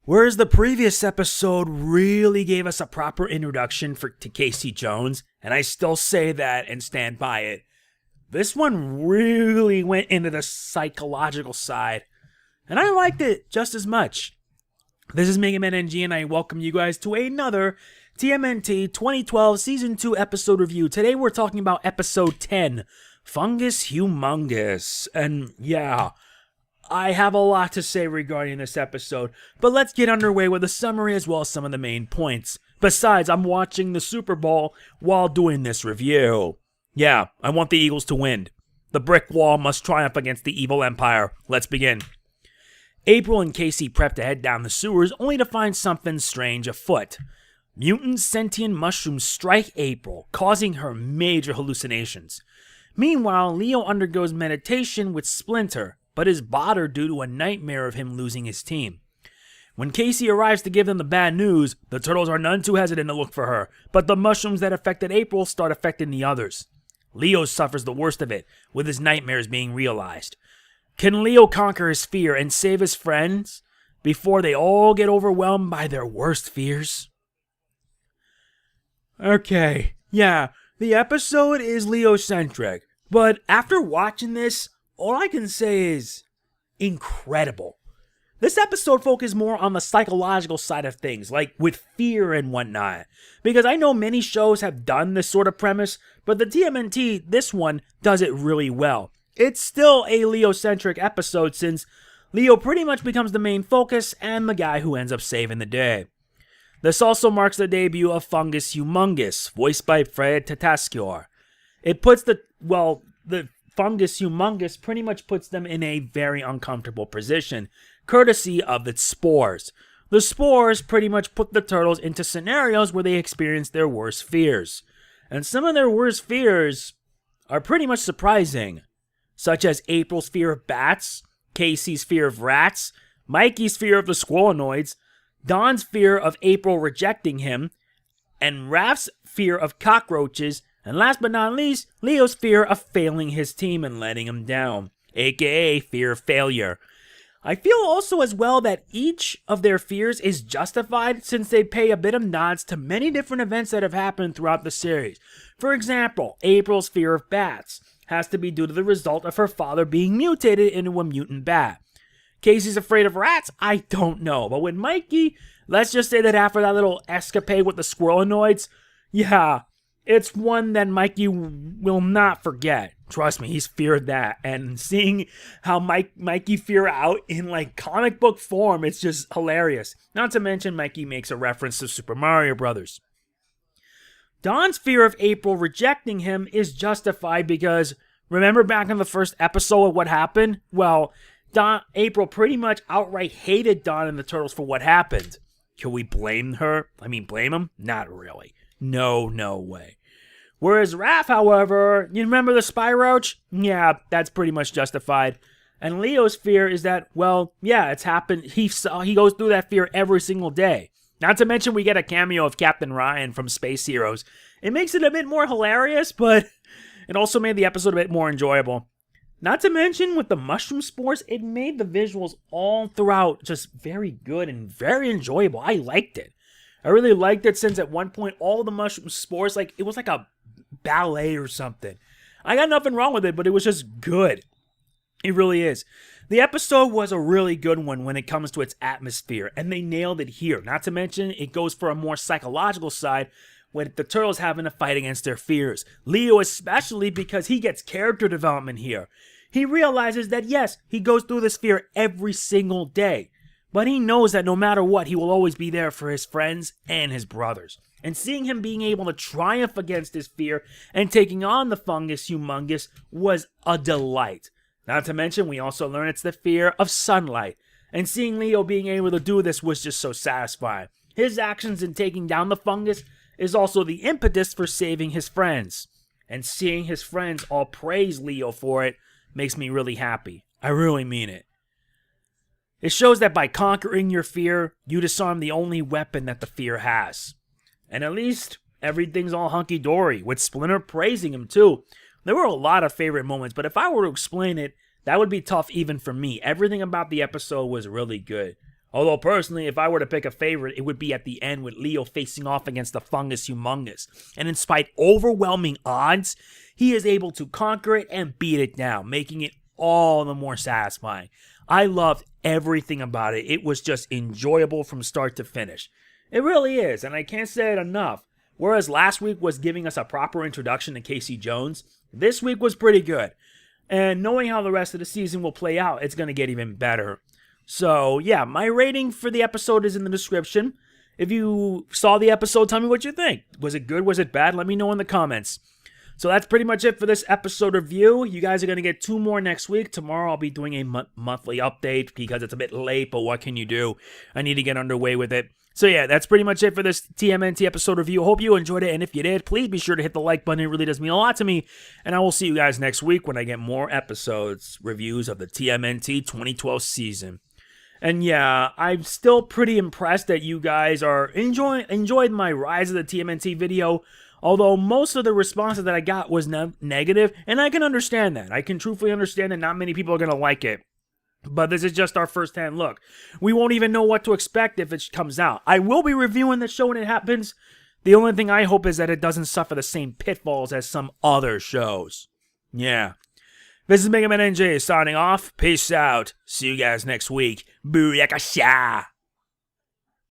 Whereas the previous episode really gave us a proper introduction to Casey Jones, and I still say that and stand by it, this one really went into the psychological side, and I liked it just as much. This is Mega Man NG, and I welcome you guys to another TMNT 2012 Season 2 episode review. Today we're talking about episode 10, Fungus Humungous, and yeah, I have a lot to say regarding this episode, but let's get underway with a summary as well as some of the main points. Besides, I'm watching the Super Bowl while doing this review. Yeah, I want the Eagles to win. The brick wall must triumph against the evil empire. Let's begin. April and Casey prep to head down the sewers only to find something strange afoot. Mutant sentient mushrooms strike April, causing her major hallucinations. Meanwhile, Leo undergoes meditation with Splinter, but is bothered due to a nightmare of him losing his team. When Casey arrives to give them the bad news, the turtles are none too hesitant to look for her, but the mushrooms that affected April start affecting the others. Leo suffers the worst of it, with his nightmares being realized. Can Leo conquer his fear and save his friends before they all get overwhelmed by their worst fears? Okay, yeah, the episode is Leo-centric, but after watching this, all I can say is incredible. This episode focused more on the psychological side of things, like with fear and whatnot. Because I know many shows have done this sort of premise, but the TMNT, this one, does it really well. It's still a Leo-centric episode since Leo pretty much becomes the main focus and the guy who ends up saving the day. This also marks the debut of Fungus Humungous, voiced by Fred Tatasciore. It puts the Fungus Humungous pretty much puts them in a very uncomfortable position, courtesy of its spores. The spores pretty much put the turtles into scenarios where they experience their worst fears. And some of their worst fears are pretty much surprising, such as April's fear of bats, Casey's fear of rats, Mikey's fear of the squalenoids, Don's fear of April rejecting him, and Raph's fear of cockroaches, and last but not least, Leo's fear of failing his team and letting him down, aka fear of failure. I feel also as well that each of their fears is justified since they pay a bit of nods to many different events that have happened throughout the series. For example, April's fear of bats has to be due to the result of her father being mutated into a mutant bat. Casey's afraid of rats? I don't know. But with Mikey, let's just say that after that little escapade with the squirrelinoids, yeah, it's one that Mikey will not forget. Trust me, he's feared that. And seeing how Mikey fear out in like comic book form, it's just hilarious. Not to mention Mikey makes a reference to Super Mario Brothers. Don's fear of April rejecting him is justified because remember back in the first episode of what happened? Well, April pretty much outright hated Don and the Turtles for what happened. Can we blame her? Blame him? Not really. No way. Whereas Raph, however, you remember the Spy Roach? Yeah, that's pretty much justified. And Leo's fear is that, well, yeah, it's happened. He goes through that fear every single day. Not to mention we get a cameo of Captain Ryan from Space Heroes. It makes it a bit more hilarious, but it also made the episode a bit more enjoyable. Not to mention, with the mushroom spores, it made the visuals all throughout just very good and very enjoyable. I liked it. I really liked it since at one point, all the mushroom spores, it was like a ballet or something. I got nothing wrong with it, but it was just good. It really is. The episode was a really good one when it comes to its atmosphere, and they nailed it here. Not to mention, it goes for a more psychological side, with the turtles having to fight against their fears. Leo especially, because he gets character development here. He realizes that yes, he goes through this fear every single day, but he knows that no matter what, he will always be there for his friends and his brothers. And seeing him being able to triumph against his fear and taking on the Fungus Humungous was a delight. Not to mention, we also learn it's the fear of sunlight. And seeing Leo being able to do this was just so satisfying. His actions in taking down the fungus is also the impetus for saving his friends. And seeing his friends all praise Leo for it makes me really happy. I really mean it. It shows that by conquering your fear, you disarm the only weapon that the fear has. And at least everything's all hunky-dory, with Splinter praising him too. There were a lot of favorite moments, but if I were to explain it, that would be tough even for me. Everything about the episode was really good. Although personally, if I were to pick a favorite, it would be at the end with Leo facing off against the Fungus Humungous. And in spite overwhelming odds, he is able to conquer it and beat it down, making it all the more satisfying. I loved everything about it. It was just enjoyable from start to finish. It really is, and I can't say it enough. Whereas last week was giving us a proper introduction to Casey Jones, this week was pretty good. And knowing how the rest of the season will play out, it's going to get even better. So, yeah, my rating for the episode is in the description. If you saw the episode, tell me what you think. Was it good? Was it bad? Let me know in the comments. So that's pretty much it for this episode review. You guys are going to get 2 more next week. Tomorrow I'll be doing a monthly update because it's a bit late, but what can you do? I need to get underway with it. So yeah, that's pretty much it for this TMNT episode review. Hope you enjoyed it, and if you did, please be sure to hit the like button. It really does mean a lot to me. And I will see you guys next week when I get more episodes, reviews of the TMNT 2012 season. And yeah, I'm still pretty impressed that you guys are enjoyed my Rise of the TMNT video. Although most of the responses that I got was negative, and I can understand that. I can truthfully understand that not many people are going to like it. But this is just our first-hand look. We won't even know what to expect if it comes out. I will be reviewing the show when it happens. The only thing I hope is that it doesn't suffer the same pitfalls as some other shows. Yeah. This is Mega Man NJ signing off. Peace out. See you guys next week. Booyakasha!